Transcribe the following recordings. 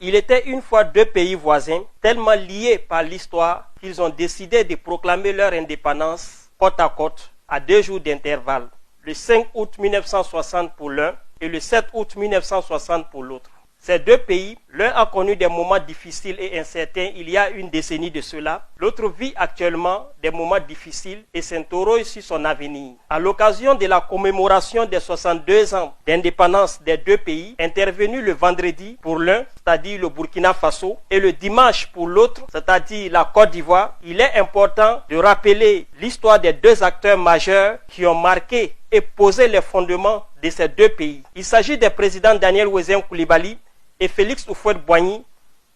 Il était une fois deux pays voisins, tellement liés par l'histoire qu'ils ont décidé de proclamer leur indépendance côte à côte à 2 jours d'intervalle, le 5 août 1960 pour l'un et le 7 août 1960 pour l'autre. Ces deux pays, l'un a connu des moments difficiles et incertains il y a une décennie de cela, l'autre vit actuellement des moments difficiles et s'interroge sur son avenir. À l'occasion de la commémoration des 62 ans d'indépendance des deux pays, intervenue le vendredi pour l'un, c'est-à-dire le Burkina Faso, et le dimanche pour l'autre, c'est-à-dire la Côte d'Ivoire, il est important de rappeler l'histoire des deux acteurs majeurs qui ont marqué et posé les fondements de ces deux pays. Il s'agit des présidents Daniel Wezen Coulibaly et Félix Houphouët-Boigny,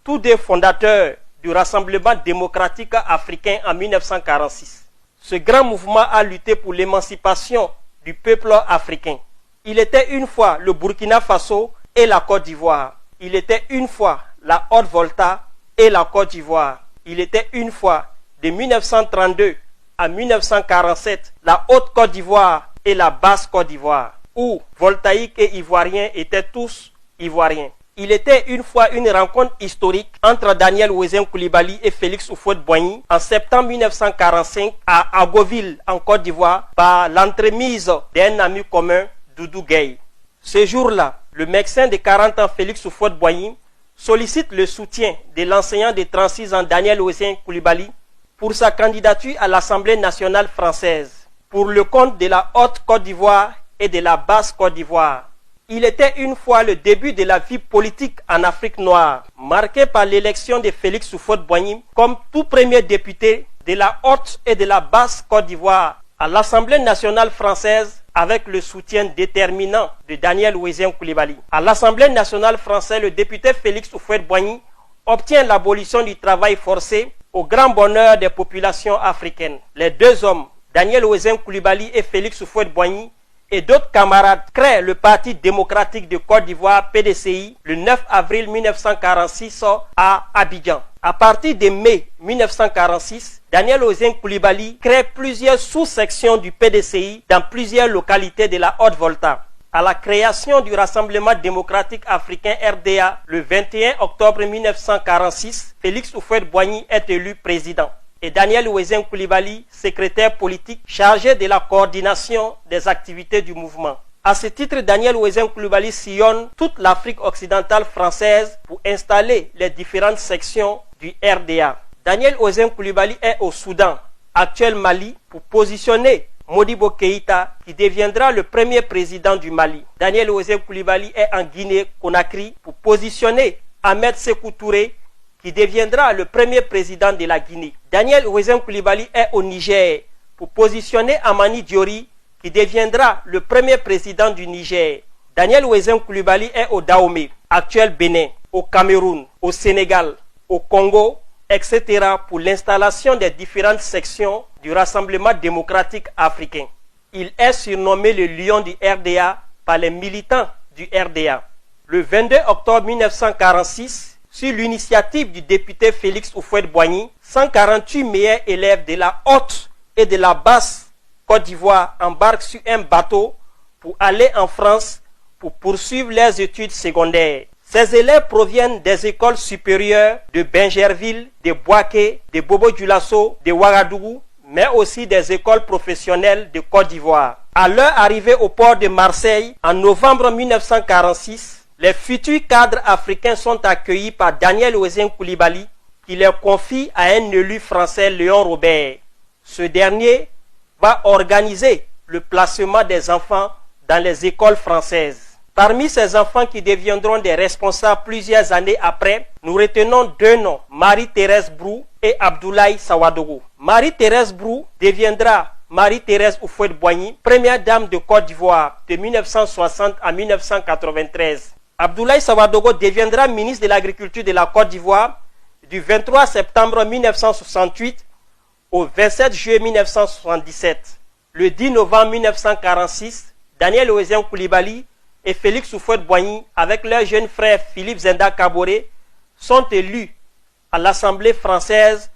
tous deux fondateurs du Rassemblement démocratique africain en 1946. Ce grand mouvement a lutté pour l'émancipation du peuple africain. Il était une fois le Burkina Faso et la Côte d'Ivoire. Il était une fois la Haute-Volta et la Côte d'Ivoire. Il était une fois de 1932 à 1947 la Haute-Côte d'Ivoire et la Basse-Côte d'Ivoire, où voltaïques et ivoiriens étaient tous ivoiriens. Il était une fois une rencontre historique entre Daniel Wezen Coulibaly et Félix Houphouët-Boigny en septembre 1945 à Agoville, en Côte d'Ivoire, par l'entremise d'un ami commun, Doudou Gueye. Ce jour-là, le médecin de 40 ans Félix Houphouët-Boigny sollicite le soutien de l'enseignant de 36 ans Daniel Wezen Coulibaly pour sa candidature à l'Assemblée nationale française, pour le compte de la Haute-Côte d'Ivoire et de la Basse-Côte d'Ivoire. Il était une fois le début de la vie politique en Afrique noire, marqué par l'élection de Félix Houphouët-Boigny comme tout premier député de la Haute et de la Basse-Côte d'Ivoire à l'Assemblée nationale française avec le soutien déterminant de Daniel Wezen Coulibaly. À l'Assemblée nationale française, le député Félix Houphouët-Boigny obtient l'abolition du travail forcé au grand bonheur des populations africaines. Les deux hommes, Daniel Wezen Coulibaly et Félix Houphouët-Boigny, et d'autres camarades créent le Parti démocratique de Côte d'Ivoire, PDCI, le 9 avril 1946 à Abidjan. À partir de mai 1946, Daniel Wezen Coulibaly crée plusieurs sous-sections du PDCI dans plusieurs localités de la Haute-Volta. À la création du Rassemblement démocratique africain RDA, le 21 octobre 1946, Félix Houphouët-Boigny est élu président et Daniel Wezen Coulibaly, secrétaire politique chargé de la coordination des activités du mouvement. À ce titre, Daniel Wezen Coulibaly sillonne toute l'Afrique occidentale française pour installer les différentes sections du RDA. Daniel Wezen Coulibaly est au Soudan, actuel Mali, pour positionner Modibo Keïta, qui deviendra le premier président du Mali. Daniel Wezen Coulibaly est en Guinée-Conakry pour positionner Ahmed Sékou Touré, qui deviendra le premier président de la Guinée. Daniel Wezen Coulibaly est au Niger pour positionner Amani Diori, qui deviendra le premier président du Niger. Daniel Wezen Coulibaly est au Dahomey, actuel Bénin, au Cameroun, au Sénégal, au Congo, etc. pour l'installation des différentes sections du Rassemblement démocratique africain. Il est surnommé le lion du RDA par les militants du RDA. Le 22 octobre 1946, sur l'initiative du député Félix Houphouët-Boigny, 148 meilleurs élèves de la Haute et de la Basse-Côte d'Ivoire embarquent sur un bateau pour aller en France pour poursuivre leurs études secondaires. Ces élèves proviennent des écoles supérieures de Bingerville, de Bouaké, de Bobo-Dioulasso, de Ouagadougou, mais aussi des écoles professionnelles de Côte d'Ivoire. À leur arrivée au port de Marseille, en novembre 1946, les futurs cadres africains sont accueillis par Daniel Wezen Coulibaly, qui les confie à un élu français, Léon Robert. Ce dernier va organiser le placement des enfants dans les écoles françaises. Parmi ces enfants qui deviendront des responsables plusieurs années après, nous retenons deux noms, Marie-Thérèse Brou et Abdoulaye Sawadogo. Marie-Thérèse Brou deviendra Marie-Thérèse Houphouët-Boigny, première dame de Côte d'Ivoire de 1960 à 1993. Abdoulaye Sawadogo deviendra ministre de l'Agriculture de la Côte d'Ivoire du 23 septembre 1968 au 27 juillet 1977. Le 10 novembre 1946, Daniel Wezen Coulibaly et Félix Houphouët-Boigny, avec leur jeune frère Philippe Zenda Kaboré, sont élus à l'Assemblée française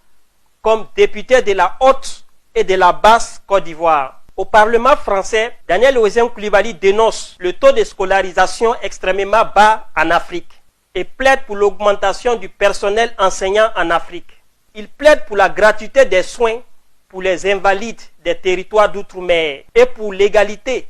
comme députés de la Haute et de la Basse-Côte d'Ivoire. Au Parlement français, Daniel Wezen Coulibaly dénonce le taux de scolarisation extrêmement bas en Afrique et plaide pour l'augmentation du personnel enseignant en Afrique. Il plaide pour la gratuité des soins pour les invalides des territoires d'outre-mer et pour l'égalité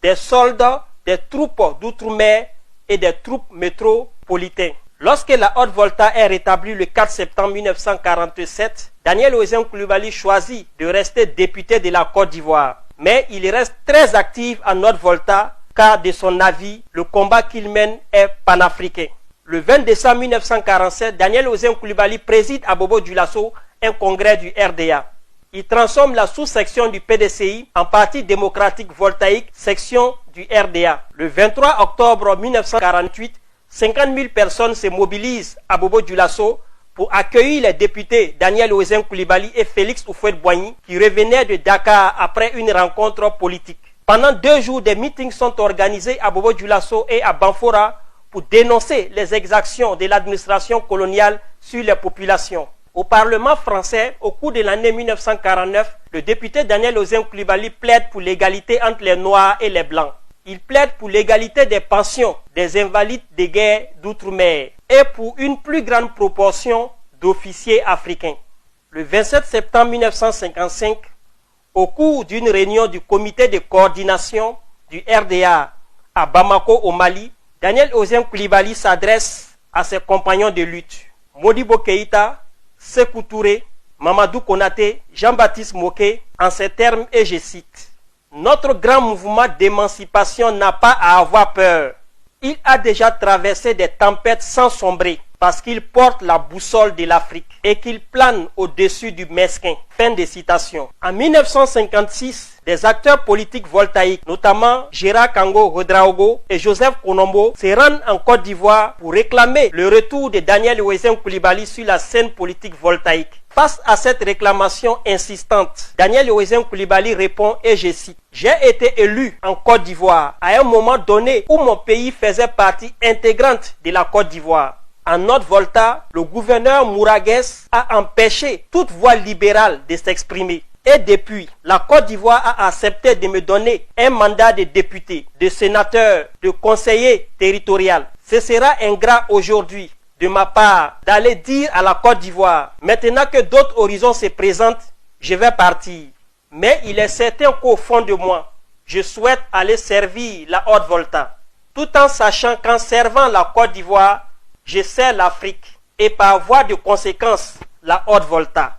des soldats des troupes d'outre-mer et des troupes métropolitaines. Lorsque la Haute-Volta est rétablie le 4 septembre 1947, Daniel Ouzin Coulibaly choisit de rester député de la Côte d'Ivoire. Mais il reste très actif en Haute-Volta car de son avis, le combat qu'il mène est panafricain. Le 20 décembre 1947, Daniel Ouzin Coulibaly préside à Bobo-Dioulasso un congrès du RDA. Il transforme la sous-section du PDCI en Parti démocratique voltaïque, section du RDA. Le 23 octobre 1948, 50 000 personnes se mobilisent à Bobo-Dioulasso pour accueillir les députés Daniel Ouzin Coulibaly et Félix Houphouët-Boigny qui revenaient de Dakar après une rencontre politique. Pendant 2 jours, des meetings sont organisés à Bobo-Dioulasso et à Banfora pour dénoncer les exactions de l'administration coloniale sur les populations. Au Parlement français, au cours de l'année 1949, le député Daniel Ouzin Coulibaly plaide pour l'égalité entre les Noirs et les Blancs. Il plaide pour l'égalité des pensions des invalides de guerre d'outre-mer et pour une plus grande proportion d'officiers africains. Le 27 septembre 1955, au cours d'une réunion du comité de coordination du RDA à Bamako au Mali, Daniel Ouzin Coulibaly s'adresse à ses compagnons de lutte, Modibo Keïta, Sékou Touré, Mamadou Konaté, Jean-Baptiste Moké, en ces termes, et je cite: « Notre grand mouvement d'émancipation n'a pas à avoir peur. Il a déjà traversé des tempêtes sans sombrer parce qu'il porte la boussole de l'Afrique et qu'il plane au-dessus du mesquin. » Fin de citation. En 1956, des acteurs politiques voltaïques, notamment Gérard Kango Ouédraogo et Joseph Konombo, se rendent en Côte d'Ivoire pour réclamer le retour de Daniel Ouzin Coulibaly sur la scène politique voltaïque. Face à cette réclamation insistante, Daniel Ouzin Coulibaly répond, et je cite: « J'ai été élu en Côte d'Ivoire à un moment donné où mon pays faisait partie intégrante de la Côte d'Ivoire. En Haute-Volta, le gouverneur Mouragues a empêché toute voix libérale de s'exprimer. Et depuis, la Côte d'Ivoire a accepté de me donner un mandat de député, de sénateur, de conseiller territorial. Ce sera ingrat aujourd'hui de ma part d'aller dire à la Côte d'Ivoire, maintenant que d'autres horizons se présentent, je vais partir. Mais il est certain qu'au fond de moi, je souhaite aller servir la Haute-Volta, tout en sachant qu'en servant la Côte d'Ivoire, je sers l'Afrique et par voie de conséquence la Haute-Volta. »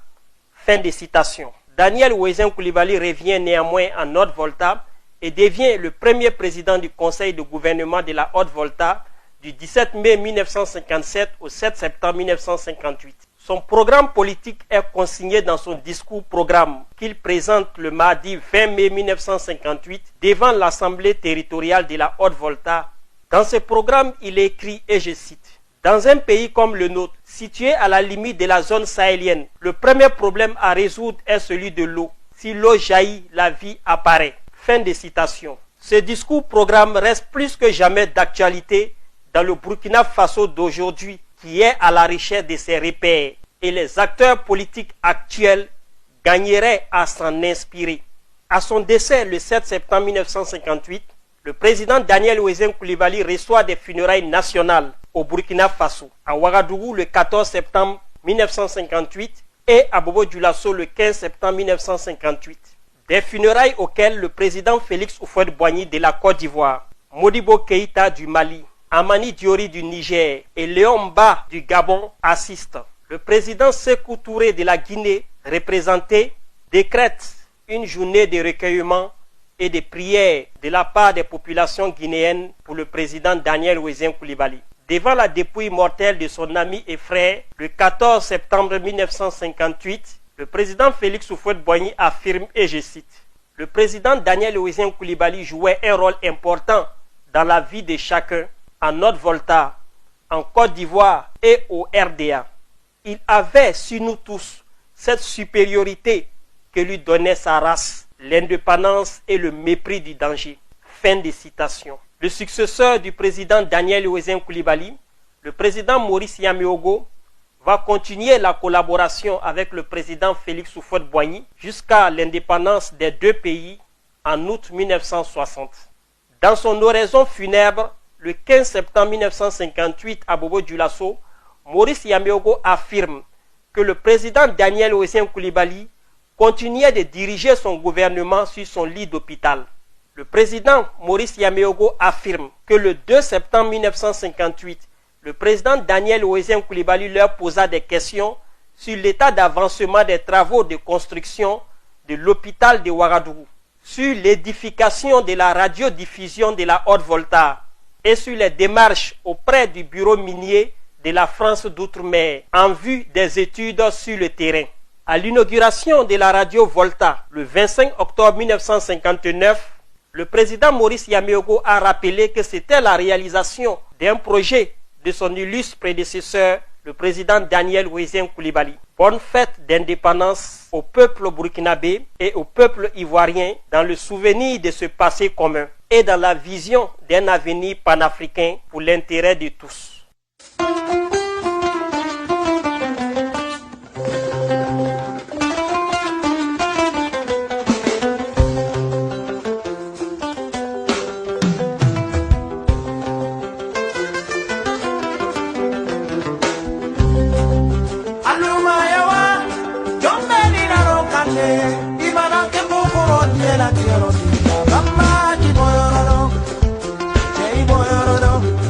Fin de citation. Daniel Ouzin Coulibaly revient néanmoins en Haute-Volta et devient le premier président du conseil de gouvernement de la Haute-Volta du 17 mai 1957 au 7 septembre 1958. Son programme politique est consigné dans son discours-programme qu'il présente le mardi 20 mai 1958 devant l'Assemblée territoriale de la Haute-Volta. Dans ce programme, il écrit, et je cite: « Dans un pays comme le nôtre, situé à la limite de la zone sahélienne, le premier problème à résoudre est celui de l'eau. Si l'eau jaillit, la vie apparaît. » Fin de citation. Ce discours-programme reste plus que jamais d'actualité dans le Burkina Faso d'aujourd'hui, qui est à la recherche de ses repères, et les acteurs politiques actuels gagneraient à s'en inspirer. À son décès le 7 septembre 1958, le président Daniel Ouzin Coulibaly reçoit des funérailles nationales au Burkina Faso, à Ouagadougou le 14 septembre 1958 et à Bobo-Dioulasso le 15 septembre 1958. Des funérailles auxquelles le président Félix Houphouët-Boigny de la Côte d'Ivoire, Modibo Keïta du Mali, Amani Diori du Niger et Léon Mba du Gabon assistent. Le président Sékou Touré de la Guinée, représenté, décrète une journée de recueillement et de prières de la part des populations guinéennes pour le président Daniel Ouzin Coulibaly. Devant la dépouille mortelle de son ami et frère, le 14 septembre 1958, le président Félix Houphouët-Boigny affirme, et je cite: « Le président Daniel Ouzin Coulibaly jouait un rôle important dans la vie de chacun en Haute-Volta, en Côte d'Ivoire et au RDA. Il avait sur nous tous cette supériorité que lui donnait sa race, l'indépendance et le mépris du danger. » Fin de citation. Le successeur du président Daniel Ouzin Coulibaly, le président Maurice Yaméogo, va continuer la collaboration avec le président Félix Houphouët-Boigny jusqu'à l'indépendance des deux pays en août 1960. Dans son oraison funèbre, le 15 septembre 1958 à Bobo-Dioulasso, Maurice Yameogo affirme que le président Daniel Oessien Coulibaly continuait de diriger son gouvernement sur son lit d'hôpital. Le président Maurice Yameogo affirme que le 2 septembre 1958, le président Daniel Oessien Coulibaly leur posa des questions sur l'état d'avancement des travaux de construction de l'hôpital de Ouagadougou, sur l'édification de la radiodiffusion de la Haute-Volta et sur les démarches auprès du bureau minier de la France d'outre-mer en vue des études sur le terrain. À l'inauguration de la radio Volta le 25 octobre 1959, le président Maurice Yameogo a rappelé que c'était la réalisation d'un projet de son illustre prédécesseur, le président Daniel Oessien Coulibaly. Bonne fête d'indépendance au peuple burkinabé et au peuple ivoirien dans le souvenir de ce passé commun et dans la vision d'un avenir panafricain pour l'intérêt de tous.